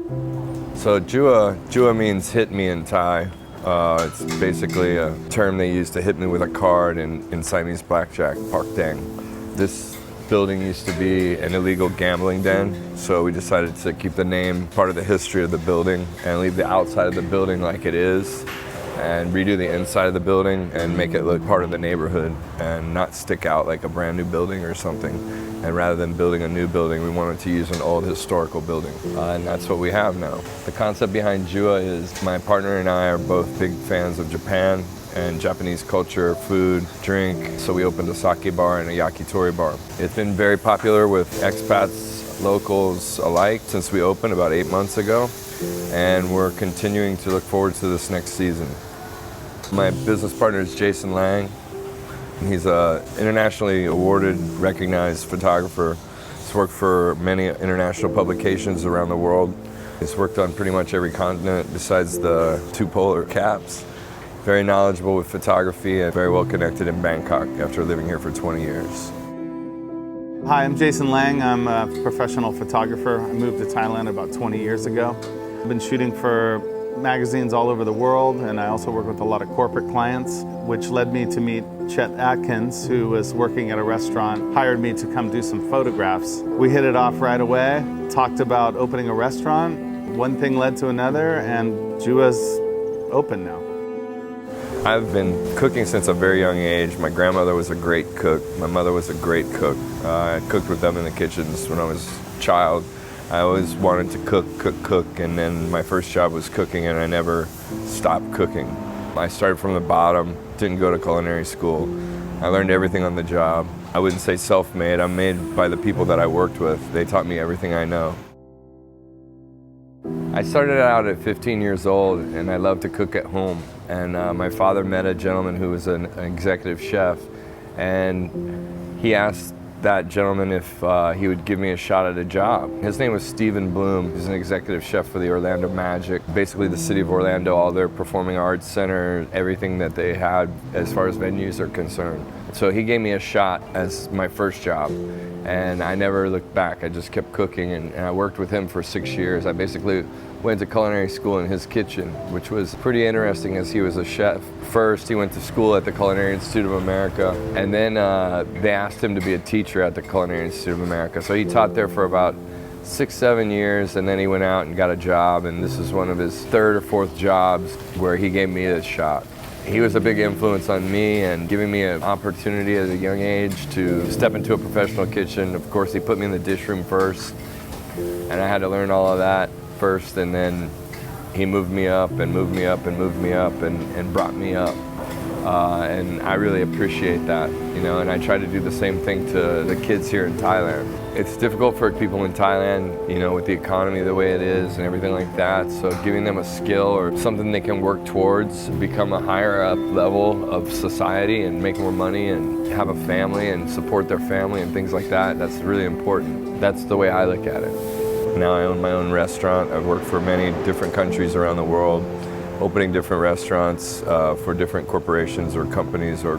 So JUA means hit me in Thai. It's basically a term they use to hit me with a card in Siamese blackjack, park daeng. This building used to be an illegal gambling den, so we decided to keep the name part of the history of the building and leave the outside of the building like it is and redo the inside of the building and make it look part of the neighborhood and not stick out like a brand new building or something. And rather than building a new building, we wanted to use an old historical building. And that's what we have now. The concept behind JUA is my partner and I are both big fans of Japan and Japanese culture, food, drink. So we opened a sake bar and a yakitori bar. It's been very popular with expats, locals alike since we opened about 8 months ago. And we're continuing to look forward to this next season. My business partner is Jason Lang. He's an internationally awarded, recognized photographer. He's worked for many international publications around the world. He's worked on pretty much every continent besides the two polar caps. Very knowledgeable with photography and very well connected in Bangkok after living here for 20 years. Hi, I'm Jason Lang. I'm a professional photographer. I moved to Thailand about 20 years ago. I've been shooting for magazines all over the world, and I also work with a lot of corporate clients, which led me to meet Chet Adkins, who was working at a restaurant, hired me to come do some photographs. We hit it off right away, talked about opening a restaurant. One thing led to another, and JUA's open now. I've been cooking since a very young age. My grandmother was a great cook. My mother was a great cook. I cooked with them in the kitchens when I was a child. I always wanted to cook, and then my first job was cooking, and I never stopped cooking. I started from the bottom, didn't go to culinary school. I learned everything on the job. I wouldn't say self-made, I'm made by the people that I worked with. They taught me everything I know. I started out at 15 years old, and I loved to cook at home. And my father met a gentleman who was an executive chef, and he asked that gentleman if he would give me a shot at a job. His name was Stephen Bloom. He's an executive chef for the Orlando Magic. Basically the city of Orlando, all their performing arts center, everything that they had as far as venues are concerned. So he gave me a shot as my first job, and I never looked back. I just kept cooking, and I worked with him for 6 years. I basically went to culinary school in his kitchen, which was pretty interesting as he was a chef. First, he went to school at the Culinary Institute of America, and then they asked him to be a teacher at the Culinary Institute of America. So he taught there for about 6, 7 years, and then he went out and got a job, and this is one of his third or fourth jobs where he gave me a shot. He was a big influence on me and giving me an opportunity at a young age to step into a professional kitchen. Of course, he put me in the dish room first, and I had to learn all of that first, and then he moved me up and moved me up and moved me up and brought me up. And I really appreciate that, you know, and I try to do the same thing to the kids here in Thailand. It's difficult for people in Thailand, you know, with the economy the way it is and everything like that, so giving them a skill or something they can work towards, become a higher up level of society and make more money and have a family and support their family and things like that, that's really important. That's the way I look at it. Now I own my own restaurant. I've worked for many different countries around the world, opening different restaurants for different corporations or companies or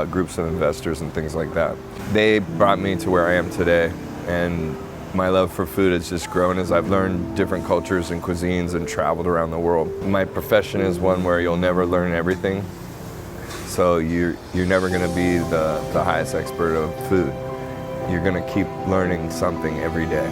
groups of investors and things like that. They brought me to where I am today, and my love for food has just grown as I've learned different cultures and cuisines and traveled around the world. My profession is one where you'll never learn everything, so you're never going to be the highest expert of food. You're going to keep learning something every day.